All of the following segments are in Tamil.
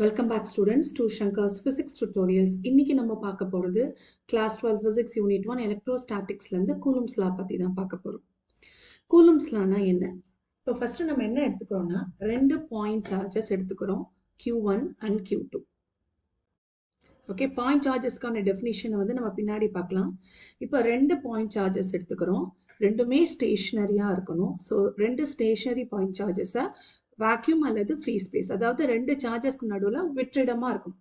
Welcome back students to Shankar's Physics Tutorials. இன்னைக்கு நம்ம பார்க்க போறது Class 12 Physics Unit 1 Electrostaticsல இருந்து Coulomb's law பத்தி தான் பார்க்க போறோம். Coulomb's lawனா என்ன? இப்போ ஃபர்ஸ்ட் நம்ம என்ன எடுத்துக்கிறோம்னா ரெண்டு பாயிண்ட் சார்ஜஸ் எடுத்துக்கிறோம் Q1 and Q2. Okay, point சார்ஜஸ்க்கான டெஃபினிஷனை வந்து நம்ம பின்னாடி பார்க்கலாம். இப்போ ரெண்டு பாயிண்ட் சார்ஜஸ் எடுத்துக்கிறோம், ரெண்டுமே ஸ்டேஷனரியா இருக்கணும். ஸோ ரெண்டு ஸ்டேஷனரி பாயிண்ட் சார்ஜஸை வாக்யூம் அல்லது ஃப்ரீ ஸ்பேஸ், அதாவது ரெண்டு சார்ஜஸ்க்கு நடுவில் வெற்றிடமா இருக்கும்.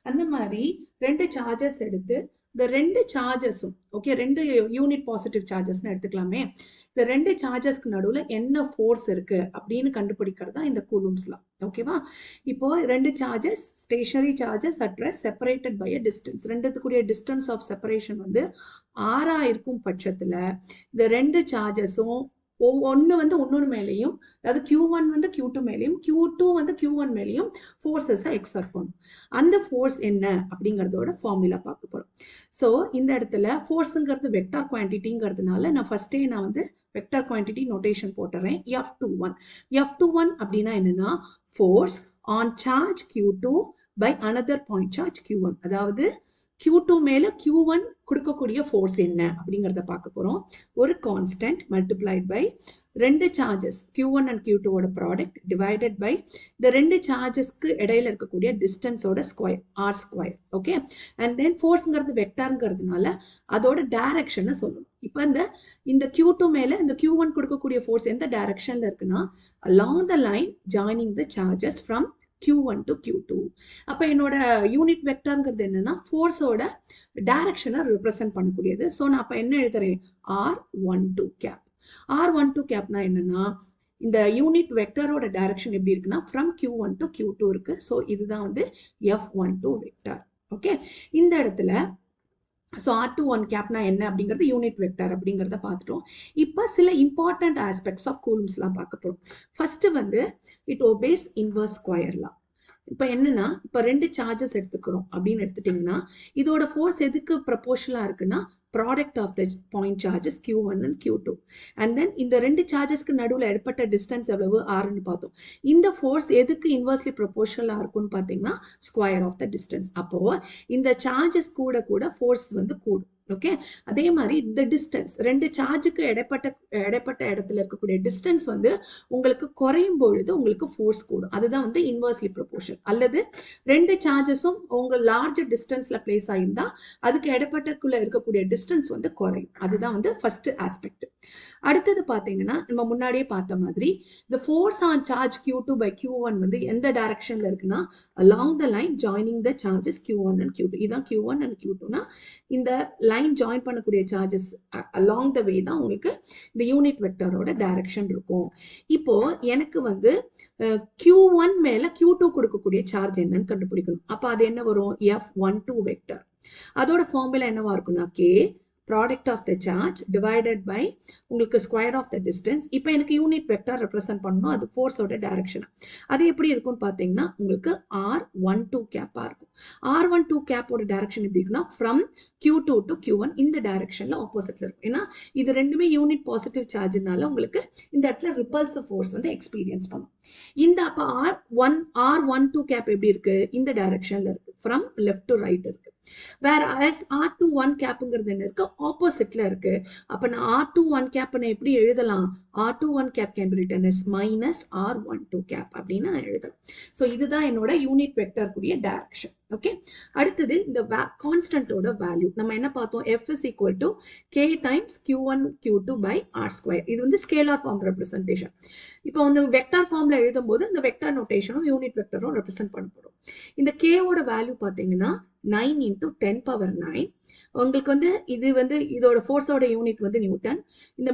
அந்த மாதிரி ரெண்டு சார்ஜஸ் எடுத்து இந்த ரெண்டு சார்ஜஸும் ஓகே ரெண்டு யூனிட் பாசிட்டிவ் சார்ஜஸ்ன்னு எடுத்துக்கலாமே, இந்த ரெண்டு சார்ஜஸ்க்கு நடுவில் என்ன ஃபோர்ஸ் இருக்கு அப்படின்னு கண்டுபிடிக்கிறது தான் இந்த கூலூம்ஸ் லா. ஓகேவா? இப்போ ரெண்டு charges stationary charges at rest separated by a distance, ரெண்டுத்துக்குரிய டிஸ்டன்ஸ் ஆஃப் செப்பரேஷன் வந்து ஆறா இருக்கும் பட்சத்துல இந்த ரெண்டு சார்ஜஸும் ஒன்று வந்து ஒன்னொன்று மேலேயும், அதாவது Q1 வந்து Q2 மேலேயும் Q2 வந்து Q1 மேலேயும் ஃபோர்ஸஸை எக்ஸர்ட் பண்ணும். அந்த ஃபோர்ஸ் என்ன அப்படிங்கிறதோட ஃபார்முலா பார்க்க போறோம். ஸோ இந்த இடத்துல ஃபோர்ஸுங்கிறது வெக்டார் குவான்டிட்டிங்கிறதுனால நான் ஃபர்ஸ்டே வந்து வெக்டார் குவான்டிட்டி நோட்டேஷன் போட்டுறேன். F21 அப்படின்னா என்னன்னா force on charge Q2 by another point charge Q1, அதாவது Q2 மேல Q1 கொடுக்கக்கூடிய ஃபோர்ஸ் என்ன அப்படிங்கிறத பார்க்க போறோம். ஒரு கான்ஸ்டன்ட் மல்டிப்ளைட் பை ரெண்டு சார்ஜஸ் Q1 அண்ட் Q2 ஓட ப்ராடக்ட் டிவைடட் பை இந்த ரெண்டு சார்ஜஸ்க்கு இடையில இருக்கக்கூடிய டிஸ்டன்ஸோட square r square. Okay, and then ஃபோர்ஸ்ங்கிறது வெக்டார்ங்கிறதுனால அதோட டைரக்ஷனை சொல்லணும். இப்போ இந்த Q2 மேல இந்த Q1 கொடுக்கக்கூடிய ஃபோர்ஸ் எந்த டைரக்ஷன்ல இருக்குன்னா along the line joining the charges from Q1 to Q2. அப்ப என்னோட யூனிட் வெக்டார்ங்கிறது என்னன்னா ஃபோர்ஸோட டைரக்ஷனை ரெப்ரசென்ட் பண்ணக்கூடியது. ஸோ நான் அப்ப என்ன எழுதுறேன், R12 கேப். R12 கேப்னா என்னன்னா இந்த யூனிட் வெக்டரோட டைரக்ஷன் எப்படி இருக்குன்னா ஃப்ரம் Q1 to Q2 இருக்கு. ஸோ இதுதான் வந்து F12 வெக்டார். ஓகே, இந்த இடத்துல ஸோ R21 கேப்னா என்ன அப்படிங்கிறது யூனிட் வெக்டார் அப்படிங்கிறத பார்த்துட்டோம். இப்போ சில இம்பார்ட்டன்ட் ஆஸ்பெக்ட்ஸ் ஆஃப் கூலூம்ஸ்லாம் பார்க்க போறோம். ஃபர்ஸ்ட் வந்து இட் ஒபேஸ் இன்வர்ஸ் ஸ்கொயர் லா. இப்போ என்னன்னா இப்போ ரெண்டு சார்ஜஸ் எடுத்துக்கிறோம் அப்படின்னு எடுத்துட்டீங்கன்னா இதோட ஃபோர்ஸ் எதுக்கு ப்ரப்போர்ஷனலா இருக்குன்னா product of the point charges Q1 and Q2. And then இந்த ரெண்டு சார்ஜஸ்க்கு நடுவில் ஏற்பட்ட டிஸ்டன்ஸ் எவ்வளவு ஆறுன்னு பார்த்தோம். இந்த ஃபோர்ஸ் எதுக்கு இன்வர்ஸ்லி ப்ரப்போர்ஷனலா இருக்கும்னு பார்த்தீங்கன்னா ஸ்கொயர் ஆஃப் த டிஸ்டன்ஸ். அப்போ இந்த சார்ஜஸ் கூட கூட ஃபோர்ஸ் வந்து கூடும். ஓகே, அதே மாதிரி இந்த டிஸ்டன்ஸ் ரெண்டு சார்ஜுக்கு இடைப்பட்ட இடத்துல இருக்கக்கூடிய டிஸ்டன்ஸ் வந்து உங்களுக்கு குறையும் பொழுது உங்களுக்கு ஃபோர்ஸ் கூடும். அதுதான் வந்து இன்வர்ஸ்லி ப்ரொபோர்ஷன். அல்லது ரெண்டு சார்ஜஸும் உங்க லார்ஜ் டிஸ்டன்ஸ்ல பிளேஸ் ஆயிருந்தா அதுக்கு இடைப்பட்டக்குள்ள இருக்கக்கூடிய டிஸ்டன்ஸ் வந்து குறையும். அதுதான் வந்து ஃபர்ஸ்ட் ஆஸ்பெக்ட். அடுத்தது பாத்தீங்கன்னா நம்ம முன்னாடியே பார்த்த மாதிரி the force on charge Q2 by Q1 வந்து எந்த டைரக்ஷன்ல இருக்குன்னா along the line joining the charges Q1 and Q2. இதான் Q1 and Q2னா இந்த லைன் ஜாயின் பண்ணக்கூடிய சார்ஜஸ் along the way தான் உங்களுக்கு இந்த யூனிட் வெக்டரோட டைரக்ஷன் இருக்கும். இப்போ எனக்கு வந்து Q1 மேல Q2 கொடுக்கக்கூடிய சார்ஜ் என்னன்னு கண்டுபிடிக்கணும். அப்ப அது என்ன வரும், F12 வெக்டர். அதோட ஃபார்முலா என்னவா இருக்குன்னா K product of the charge divided by உங்களுக்கு ஸ்கொயர் ஆஃப் த டிஸ்டன்ஸ். இப்போ எனக்கு யூனிட் வெக்டார் ரெப்ரசென்ட் பண்ணணும், அது ஃபோர்ஸோட டைரக்ஷன். அது எப்படி இருக்கும்னு பார்த்தீங்கன்னா உங்களுக்கு R12 கேப்பா இருக்கும். R12 கேப்போட டைரக்ஷன் எப்படி இருக்குன்னா ஃப்ரம் Q2 to Q1 இந்த டைரக்ஷன்ல ஆப்போசிட்ல இருக்கும். ஏன்னா இது ரெண்டுமே யூனிட் பாசிட்டிவ் சார்ஜ்னால உங்களுக்கு இந்த இடத்துல ரிப்பல்சிவ் ஃபோர்ஸ் வந்து எக்ஸ்பீரியன்ஸ் பண்ணும். இந்த அப்ப R12 கேப் எப்படி இருக்கு, இந்த டைரக்ஷன்ல இருக்கு, ஃப்ரம் லெஃப்ட் டு ரைட் இருக்கு. வேற R21 கேப்ங்கிறது என்ன இருக்கு, ஆப்போசிட்ல இருக்கு. அப்ப நான் R21 கேப் எப்படி எழுதலாம், R21 cap can be written as minus R12 cap அப்படின்னு நான் எழுதலாம். சோ இதுதான் என்னோட யூனிட் வெக்டர் கூடிய டைரக்ஷன். ஓகே, அடுத்தது இந்த கான்ஸ்டன்டோட வேல்யூ நம்ம என்ன பார்த்தோம், F is equal to K times Q1 Q2 by R square. இது வந்து ஸ்கேலார் ஃபார்ம் ரெப்ரசன்டேஷன். இப்போ வந்து வெக்டார் ஃபார்ம்ல எழுதும் போது இந்த வெக்டார் நோட்டேஷனும் யூனிட் வெக்டரும் ரெப்ரசென்ட் பண்ண போறோம். இந்த K ஓட வேல்யூ பாத்தீங்கன்னா 9 into 10 power 9. உங்களுக்கு வந்து இது வந்து இதோட ஃபோர்ஸோட யூனிட் வந்து நியூட்டன். இந்த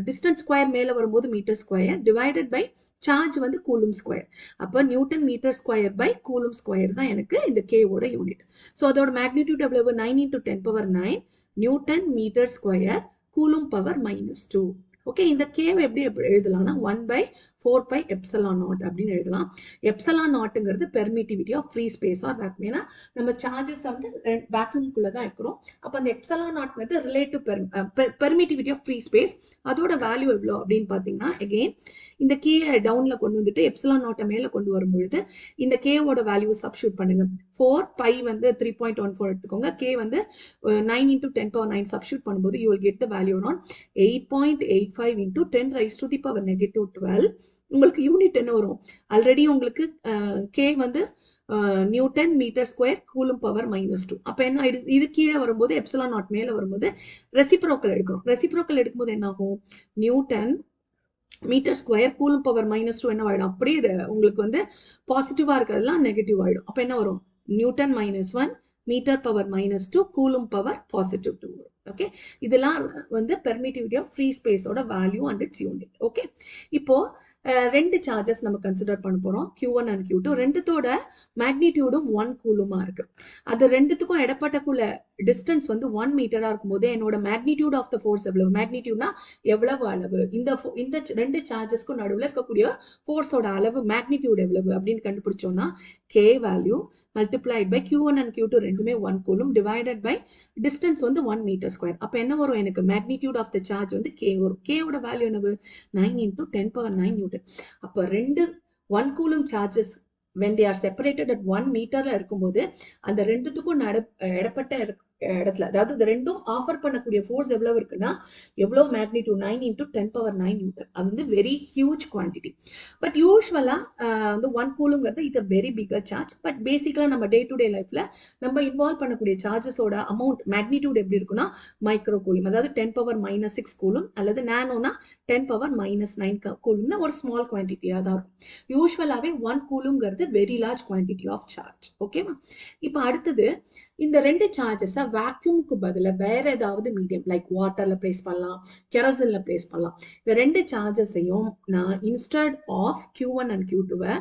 டிஸ்டன்ஸ் ஸ்கொயர் மேல வரும்போது metre square divided by charge வந்து கூலும் ஸ்கொயர். அப்ப newton metre square by coulomb square தான் எனக்கு இந்த K ஓட யூனிட். ஸோ அதோட மேக்னிடியூட் எவ்வளவு, 9 into 10 power 9 newton metre square coulomb power -2. Okay, இந்த கேவை எப்படி எழுதலாம்னா 1 by 4 pi epsilon naught அப்படின்னு எழுதலாம். எப்சலான் நாட்டுங்கிறது permittivity of free space or vacuum. ஏன்னா நம்ம சார்ஜஸ் வந்து வேக்யூம்குள்ள தான் இருக்கிறோம். அப்போ அந்த எப்சலான் நாட்ங்கிறது relative permittivity of free space. அதோட வேல்யூ எவ்வளோ அப்படின்னு பார்த்தீங்கன்னா அகெயின் இந்த கே டவுன்ல கொண்டு வந்துட்டு எப்சலான் நாட்டை மேல கொண்டு வரும்பொழுது இந்த கேவோட வேல்யூ சப்ஸ்டியூட் பண்ணுங்க. 4 பை வந்து 3.14 எடுத்துக்கோங்க. கே வந்து 9 into 10 power 9 சப்ஸ்டியூட் பண்ணும்போது you will get the value around 8.85 into 10 raised to the power negative 12. உங்களுக்கு யூனிட் என்ன வரும்? ஆல்ரெடி உங்களுக்கு கே வந்து newton metre square coulomb power -2. அப்ப என்ன இது கீழே வரும்போது எப்சிலான் நாட் மேல வரும்போது ரெசிப்ரோக்கல் எடுக்கணும். ரெசிப்ரோக்கல் எடுக்கும்போது என்ன ஆகும்? Newton metre square coulomb power -2 என்ன ஆயிடும்? அப்படியே உங்களுக்கு வந்து பாசிட்டிவா இருக்கிறதுலாம் நெகட்டிவ் ஆயிடும். அப்ப என்ன வரும்? Newton -1 metre power -2 coulomb power +2 வரும். ஓகே, இதெல்லாம் வந்து பெர்மிட்டிவிட்டி ஆஃப் ஃப்ரீ ஸ்பேஸோட value and it's unit. Okay, இப்போ ரெண்டு சார்ஜஸ் நம்ம கன்சிடர் பண்ண போறோம், Q1 அண்ட் Q2. ரெண்டுத்தோட மேக்னிடியூடும் 1 கூலுமா இருக்கு. அது ரெண்டுத்துக்கும் இடப்பட்டக்குள்ள டிஸ்டன்ஸ் வந்து 1 மீட்டரா இருக்கும்போது என்னோட மேக்னிடியூட் ஆஃப் த ஃபோர்ஸ் எவ்வளவு? மேக்னிடியூட்னா எவ்வளவு அளவு? இந்த ரெண்டு சார்ஜஸ்க்கும் நடுவில் இருக்கக்கூடிய ஃபோர்ஸோட அளவு மேக்னிடியூட் எவ்வளவு அப்படின்னு கண்டுபிடிச்சோம்னா K value multiplied by Q1 and Q2 ரெண்டுமே 1 கூலும் டிவைடட் பை டிஸ்டன்ஸ் வந்து 1 மீட்டர் ஸ்கொயர். அப்ப என்ன வரும்? எனக்கு மேக்னிடியூட் ஆஃப் த சார்ஜ் வந்து K வரும். K ஓட வேல்யூ என்னவு? 9 into 10 power 9 Newton. அப்ப ரெண்டு 1 coulomb charges when they are separated at 1 மீட்டர்ல இருக்கும்போது அந்த ரெண்டுத்துக்கும் இடப்பட்ட இடத்துல, அதாவது இந்த ரெண்டும் ஆஃபர் பண்ணக்கூடிய ஃபோர்ஸ் எவ்வளவு இருக்குன்னா எவ்வளவு மேக்னிடியூட்? 9 into 10 power 9 Newton. அது வந்து வெரி ஹியூஜ் குவான்டிட்டி. பட் யூஸ்வலா வந்து 1 கூலுங்கிறது இது வெரி பிகர் சார்ஜ். பட் பேசிக்கலா நம்ம டே டு டே லைஃப்ல நம்ம இன்வால்வ் பண்ணக்கூடிய சார்ஜஸோட அமௌண்ட் மேக்னிடியூட் எப்படி இருக்குன்னா மைக்ரோ கூலும், அதாவது 10 power -6 கூலும், அல்லது நானோனா 10 power -9 கூலும்னா ஒரு ஸ்மால் குவான்டிட்டியா தான் இருக்கும். யூஸ்வலாவே 1 கூலுங்கிறது very large quantity of charge. ஓகேவா? இப்போ அடுத்தது இந்த ரெண்டு சார்ஜஸை வேக்யூமுக்கு பதில வேற ஏதாவது மீடியம் லைக் வாட்டர்ல பிளேஸ் பண்ணலாம், கெரசின்ல பிளேஸ் பண்ணலாம். இந்த ரெண்டு சார்ஜஸையும் நான் instead of Q1 and Q2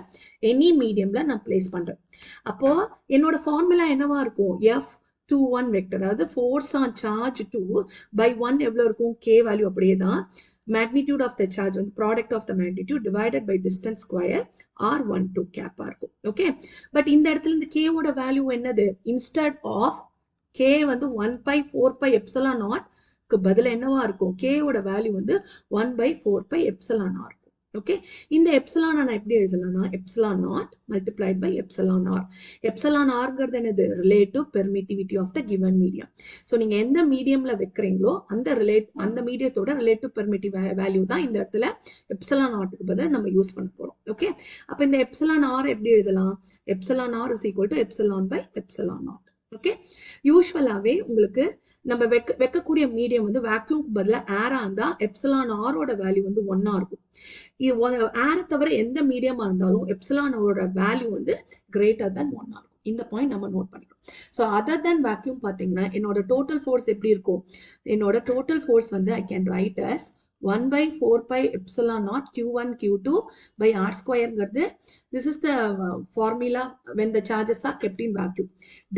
any மீடியம்ல நான் பிளேஸ் பண்றேன். அப்போ என்னோட ஃபார்முலா என்னவா இருக்கும்? F21 வெக்டர், அதாவது ஃபோர்ஸ் ஆன் சார்ஜ் 2 by 1 எவ்வளவு இருக்கும்? K வேல்யூ அப்படியே தான். magnitude of the charge வந்து product of the magnitude divided by distance square R12 கேப்பா இருக்கும். ஓகே, பட் இந்த இடத்துல இந்த K ஓட வேல்யூ என்னது? இன்ஸ்டெட் ஆஃப் K வந்து 1 by 4 pi epsilon naught க்கு பதிலா என்னவா இருக்கும்? K ஓட வேல்யூ வந்து 1 by 4 pi epsilon r. Okay, இந்த எப்சிலான் நான் எப்படி எழுதலாம்னா epsilon naught multiplied by epsilon r. Epsilon ஆர்ங்கிறது என்னது? Relative permittivity of the given medium. So நீங்க எந்த மீடியம்ல வைக்கிறீங்களோ அந்த மீடியத்தோட ரிலேட்டிவ் பெர்மிட்டிவ் வேல்யூ தான் இந்த இடத்துல எப்சிலான் நாட்டுக்கு பதில் நம்ம யூஸ் பண்ண போறோம். ஓகே, அப்ப இந்த எப்சிலான் ஆர் எப்படி எழுதலாம்? Epsilon r is equal to epsilon by epsilon naught. Okay, யூஸ்வலாவே உங்களுக்கு நம்ம வைக்கக்கூடிய மீடியம் வந்து வேக்யூம் பதிலா ஏரா இருந்தா எப்சிலான் ஆரோட வேல்யூ வந்து 1 இருக்கும். இது ஏரை தவிர எந்த மீடியமா இருந்தாலும் எப்சிலானோட வேல்யூ வந்து கிரேட்டர் than 1 இருக்கும். இந்த பாயிண்ட் நம்ம நோட் பண்ணிக்கணும். ஸோ அதர் than வேக்யூம் பாத்தீங்கன்னா என்னோட டோட்டல் ஃபோர்ஸ் எப்படி இருக்கும்? என்னோட டோட்டல் ஃபோர்ஸ் வந்து I can write as 1 by 4 pi epsilon naught Q1 Q2 by R square. This is the formula when the charges are kept in vacuum.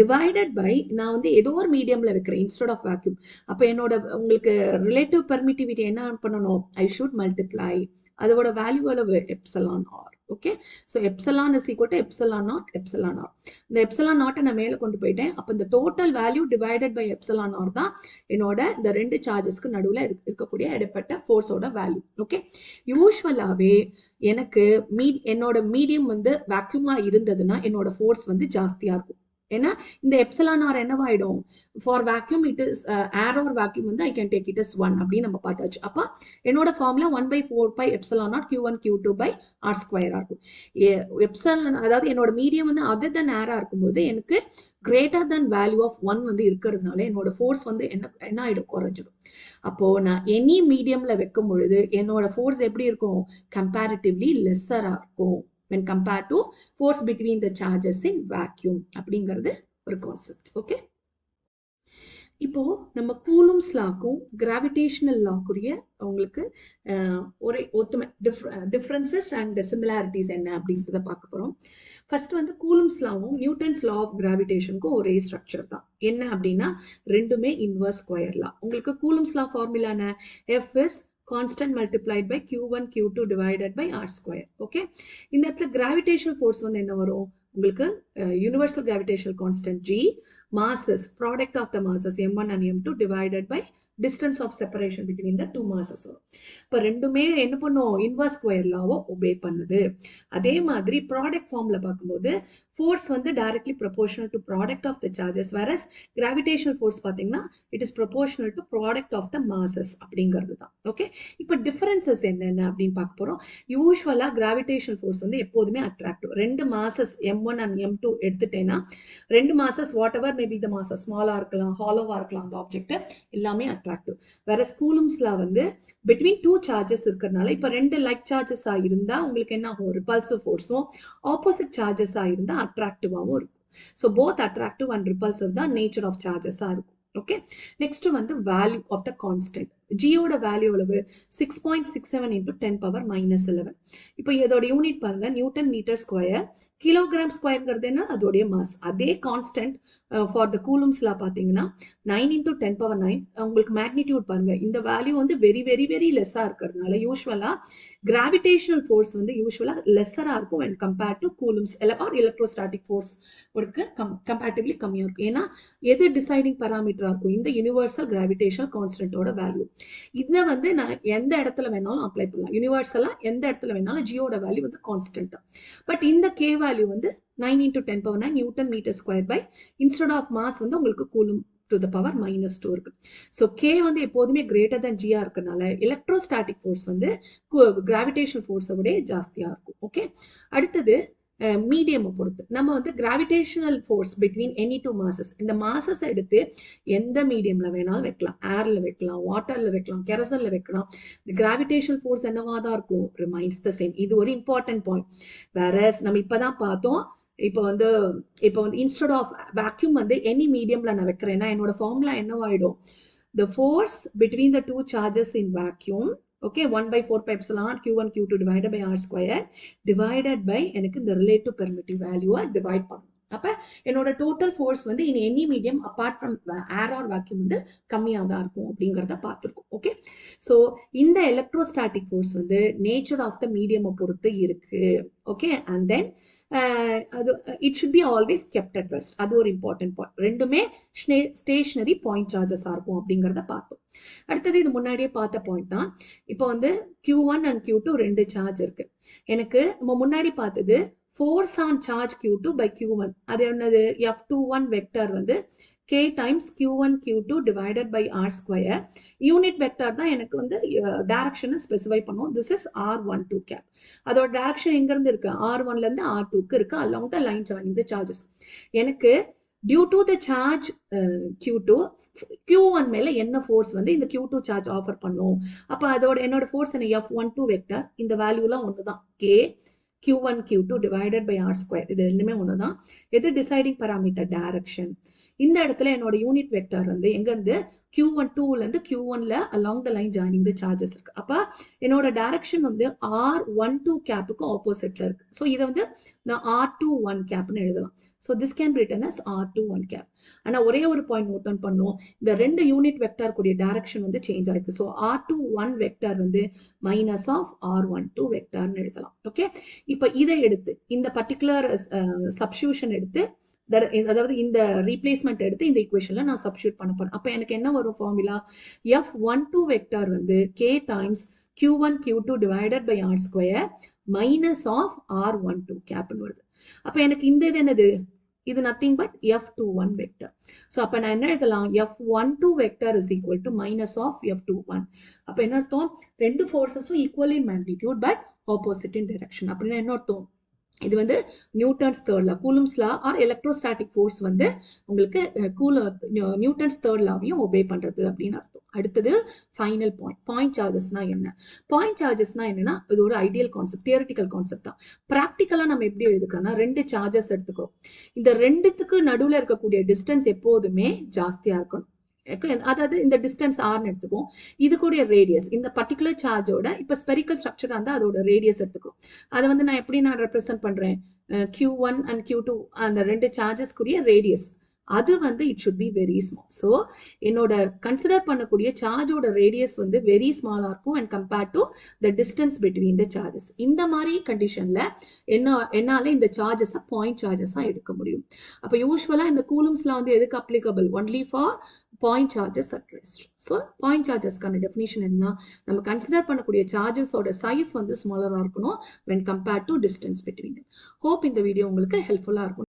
Divided by நான் வந்து ஏதோ ஒரு மீடியம்ல வைக்கிறேன் instead of vacuum. அப்ப என்னோட உங்களுக்கு ரிலேட்டிவ் பெர்மிட்டிவிட்டி என்ன பண்ணணும்? I should multiply அதோட வேல்யூ அளவு epsilon r. Okay, so epsilon is equal to epsilon naught epsilon r. இந்த எப்சிலான் நாட்டை நான் மேலே கொண்டு போயிட்டேன். அப்போ இந்த total value divided by epsilon r தான் என்னோட இந்த ரெண்டு சார்ஜஸ்க்கு நடுவில் இருக்கக்கூடிய இடப்பட்ட ஃபோர்ஸோட வேல்யூ. ஓகே, யூஸ்வலாகவே எனக்கு என்னோட மீடியம் வந்து வேக்யூமா இருந்ததுன்னா என்னோட ஃபோர்ஸ் வந்து ஜாஸ்தியாக இருக்கும். ஏன்னா இந்த எப்சிலான் ஆர் என்னவாயிடும்? For vacuum it is air or vacuum வந்து I can take it is 1 அப்படின்னு நம்ம பார்த்தாச்சு. அப்போ என்னோட formula 1 by 4 pi epsilon naught Q1 Q2 by R square இருக்கும். எப்சிலான் அதாவது என்னோட மீடியம் வந்து அதர் than ஏரா இருக்கும்போது எனக்கு கிரேட்டர் than வேல்யூ ஆஃப் 1 வந்து இருக்கிறதுனால என்னோட ஃபோர்ஸ் வந்து என்ன ஆயிடும்? குறைஞ்சிடும். அப்போ நான் எனி மீடியம்ல வைக்கும் பொழுது என்னோட ஃபோர்ஸ் எப்படி இருக்கும்? கம்பேரிட்டிவ்லி லெஸ்ஸரா இருக்கும் when compared to force between the charges in vacuum அப்படிங்கிறது ஒரு கான்செப்ட். ஓகே, இப்போ நம்ம கூலும்ஸ் லாக்கும் கிராவிடேஷனல் லாக்குடைய உங்களுக்கு ஒரே ஒத்துமை டிஃப்ரென்சஸ் அண்ட் சிமிலாரிட்டிஸ் என்ன அப்படிங்கிறத பார்க்க போறோம். ஃபர்ஸ்ட் வந்து கூலும்ஸ் லாவும் நியூட்டன்ஸ் லா ஆஃப் கிராவிடேஷனுக்கும் ஒரே ஸ்ட்ரக்சர் தான். என்ன அப்படின்னா ரெண்டுமே இன்வர்ஸ் ஸ்கொயர் லா. உங்களுக்கு கூலும்ஸ் லா ஃபார்முலா என்ன? F is constant multiplied by q1 q2 divided by r square. Okay, இந்த இடத்துல gravitational force வந்து என்ன வரும் உங்களுக்கு universal gravitational constant g, masses, product of the masses m1 and m2 divided by distance of separation between the two masses வரும். இப்போ ரெண்டுமே என்ன பண்ணும் இன்வர்ஸ் ஸ்கொயர் லாவை ஒபே பண்ணுது. அதே மாதிரி ப்ராடக்ட் ஃபார்ம்ல பார்க்கும்போது ஃபோர்ஸ் வந்து directly proportional to product of the charges, whereas gravitational force பார்த்தீங்கன்னா it is proportional to product of the masses அப்படிங்கிறது தான். ஓகே, இப்போ டிஃபரன்சஸ் என்னென்ன அப்படின்னு பார்க்க போறோம். யூஸ்வலா கிராவிடேஷனல் ஃபோர்ஸ் வந்து எப்போதுமே அட்ராக்டிவ். ரெண்டு மாசஸ் m1 and m2 எடுத்துட்டேன்னா ரெண்டு masses whatever maybe the masses ஸ்மாலா இருக்கலாம் ஹாலோவா இருக்கலாம் அந்த ஆப்ஜெக்ட் எல்லாமே அட்ராக்டிவ். வேற கூலும்ஸ்ல வந்து பிட்வீன் டூ சார்ஜஸ் இருக்கிறதுனால இப்ப ரெண்டு லைக் சார்ஜஸ் இருந்தா உங்களுக்கு என்ன ஆகும் ரிபல்சிவ் ஃபோர்ஸும் ஆப்போசிட் சார்ஜஸ் இருந்தா அட்ராக்டிவாவும் இருக்கும். So both attractive and repulsive தான் நேச்சர் ஆஃப் சார்ஜஸா இருக்கும். ஓகே, நெக்ஸ்ட் வந்து வேல்யூ ஆஃப் த கான்ஸ்டன்ட். ஜியோட வேல்யூ எவ்வளவு 6.67 into 10 power minus 11. இப்போ இதோட யூனிட் பாருங்க நியூட்டன் மீட்டர் ஸ்கொயர். கிலோகிராம் ஸ்கொயர்ங்கிறது என்ன அதோடைய மாஸ். அதே கான்ஸ்டன்ட் ஃபார் த கூலும்ஸ்ல பாத்தீங்கன்னா 9 into 10 power 9. உங்களுக்கு மேக்னிடியூட் பாருங்க இந்த வேல்யூ வந்து வெரி வெரி வெரி லெஸ்ஸா இருக்கிறதுனால யூஸ்வலா கிராவிடேஷனல் ஃபோர்ஸ் வந்து யூஸ்வலா லெஸ்ஸரா இருக்கும் when compared to coulombs or electrostatic force comparatively கம்மியா இருக்கும். ஏன்னா எது டிசைடிங் பராமீட்டரா இருக்கும் இந்த யூனிவர்சல் கிராவிடேஷனல் கான்ஸ்டன்டோட வேல்யூ. இதை வந்து நான் எந்த இடத்துல வேணாலும் அப்ளை பண்ணலாம். யூனிவர்சலா எந்த இடத்துல வேணாலும் ஜியோட வேல்யூ வந்து கான்ஸ்டன்ட். பட் இந்த கே வேல்யூ வந்து 9 into 10 power 9 newton metre square by instead of mass வந்து உங்களுக்கு கூலும் டு த பவர் -2 இருக்கு. ஸோ கே வந்து எப்போதுமே கிரேட்டர் தன் ஜியா இருக்கனால எலக்ட்ரோஸ்டாட்டிக் ஃபோர்ஸ் வந்து கிராவிடேஷனல் ஃபோர்ஸை விட ஜாஸ்தியா இருக்கும். ஓகே, அடுத்தது மீடியம் பொறுத்து நம்ம வந்து gravitational force between any two masses, இந்த மாசஸ் எடுத்து எந்த மீடியம்ல வேணாலும் வைக்கலாம். ஏர்ல வைக்கலாம், வாட்டர்ல வைக்கலாம், கெரசன்ல வைக்கலாம். இந்த கிராவிடேஷனல் ஃபோர்ஸ் என்னவா தான் இருக்கும் ரிமைன்ஸ் த சேம். இது ஒரு இம்பார்ட்டன்ட் பாயிண்ட். வேறஸ் நம்ம இப்பதான் பார்த்தோம் இப்போ வந்து இன்ஸ்டெட் ஆஃப் வேக்யூம் வந்து எனி மீடியம்ல நான் வைக்கிறேன்னா என்னோட formula என்னவாயிடும் the force between the two charges in vacuum. Okay, 1/4 pi epsilon naught q1 q2 divided by r square divided by எனக்கு இந்த relative permittive value டிவைட் பண்ணும். அப்ப என்னோட டோட்டல் ஃபோர்ஸ் வந்து in any medium apart from air or vacuum வந்து கம்மியாக தான் இருக்கும் அப்படிங்கிறத பார்த்துருக்கோம். ஓகே, ஸோ இந்த எலக்ட்ரோஸ்டாட்டிக் ஃபோர்ஸ் வந்து நேச்சர் ஆஃப் த மீடியம் பொறுத்து இருக்கு. ஓகே, அண்ட் தென் அது it should be always kept at rest. அது ஒரு இம்பார்ட்டன்ட் பாயிண்ட். ரெண்டுமே ஸ்டேஷனரி பாயிண்ட் சார்ஜஸா இருக்கும் அப்படிங்கிறத பார்த்தோம். அடுத்தது இது முன்னாடியே பார்த்த பாயிண்ட் தான். இப்போ வந்து Q1 and Q2 ரெண்டு சார்ஜ் இருக்கு. எனக்கு நம்ம முன்னாடி பார்த்தது force on charge q2 by q1. அது என்னது f21 வெக்டர் வந்து k times q1 q2 divided by r square. Unit vector தான் எனக்கு வந்து டைரக்ஷனை ஸ்பெசிஃபை பண்ணும். This is r12 cap. அதோட டைரக்ஷன் எங்க இருந்து இருக்கு r1ல இருந்து r2க்கு இருக்கு along the line joining the charges. எனக்கு due to the charge q2 q1 மேல என்ன ஃபோர்ஸ் வந்து இந்த q2 சார்ஜ் ஆஃபர் பண்ணும். அப்ப அதோட என்னோட ஃபோர்ஸ் என்ன f12 வெக்டர். இந்த வேல்யூலாம் ஒண்ணுதான் k q1 q2 divided by r square. இது ரெண்டுமே ஒண்ணுதான். எது டிசைடிங் பராமீட்டர் டைரக்ஷன். இந்த இடத்துல என்னோட யூனிட் வெக்டர் வந்து எங்க இருந்து q1 2ல இருந்து q1ல along the line joining the charges இருக்கு. அப்ப என்னோட டைரக்ஷன் வந்து r12 கேப்புக்கு ஆப்போசிட்ல இருக்கு. ஸோ இதை வந்து நான் r21 கேப்னு எழுதலாம். So this can written as r21 cap. ஆனா ஒரே ஒரு பாயிண்ட் நோட் டவுன் பண்ணும். இந்த ரெண்டு யூனிட் வெக்டர் கூடிய டைரக்ஷன் வந்து சேஞ்ச் ஆயிருக்கு. ஸோ r21 வெக்டர் வந்து மைனஸ் ஆஃப் r12 வெக்டர்னு எழுதலாம். ஓகே, இப்ப இதை எடுத்து இந்த பர்டிகுலர் சப்ஸ்டிடியூஷன் எடுத்து அதாவது இந்த ரீப்ளேஸ்மெண்ட் எடுத்து இந்த ஈக்குவேஷன்ல நான் சப்ஸ்டிடியூட் பண்ண போறேன். அப்ப எனக்கு என்ன வரும் ஃபார்முலா f12 வெக்டர் வந்து k times q1 q2 divided by r square minus of r12 கேப்னு வருது. அப்ப எனக்கு இந்த இது என்னது இது nothing but f21 vector. So அப்ப நான் என்ன எழுதலாம் f12 vector is equal to minus of f21. அப்ப என்ன அர்த்தம் ரெண்டு ஃபோர்ஸஸும் equal in magnitude but opposite in direction. அப்படின்னா என்ன அர்த்தம் இது வந்து Newton's third law Coulomb's law or electrostatic force வந்து உங்களுக்கு நியூட்டன்ஸ் தேர்ட் லாவையும் ஒபே பண்றது அப்படின்னு அர்த்தம். அடுத்தது ஃபைனல் பாயிண்ட் சார்ஜஸ்னா என்ன. பாயிண்ட் சார்ஜஸ்னா என்னன்னா இது ஒரு ஐடியல் கான்செப்ட், தியரிட்டிக்கல் கான்செப்ட் தான். ப்ராக்டிக்கலா நம்ம எப்படி எடுத்துக்கலாம்னா ரெண்டு சார்ஜஸ் எடுத்துக்கிறோம். இந்த ரெண்டுத்துக்கு நடுவுல இருக்கக்கூடிய டிஸ்டன்ஸ் எப்போதுமே ஜாஸ்தியா இருக்கணும். அதாவது இந்த டிஸ்டன்ஸ் ஆர்னு எடுத்துக்கும். இது கூடிய ரேடியஸ் இந்த பர்டிகுலர் சார்ஜோட இப்ப ஸ்பெரிக்கல் ஸ்ட்ரக்சர் இருந்தா அதோட ரேடியஸ் எடுத்துக்கும். அதை வந்து நான் எப்படி ரெப்ரசென்ட் பண்றேன் q1 and q2 அந்த ரெண்டு சார்ஜஸ் கூடிய ரேடியஸ் அது வந்து it should be very small. So என்னோட கன்சிடர் பண்ணக்கூடிய சார்ஜோட ரேடியஸ் வந்து வெரி ஸ்மாலா இருக்கும் and compared to the distance between the charges. இந்த மாதிரி கண்டிஷன்ல என்னால இந்த சார்ஜஸை பாயிண்ட் சார்ஜஸா எடுக்க முடியும். அப்போ யூஸ்வலா இந்த கூலம்ஸ்லாம் வந்து எதுக்கு applicable? Only for point charges at rest. So point சார்ஜஸ்க்கான டெஃபினிஷன் என்ன? நம்ம கன்சிடர் பண்ணக்கூடிய சார்ஜஸோட சைஸ் வந்து ஸ்மாலரா இருக்கணும் when compared to distance between them. Hope இந்த வீடியோ உங்களுக்கு ஹெல்ப்ஃபுல்லா இருக்கும்.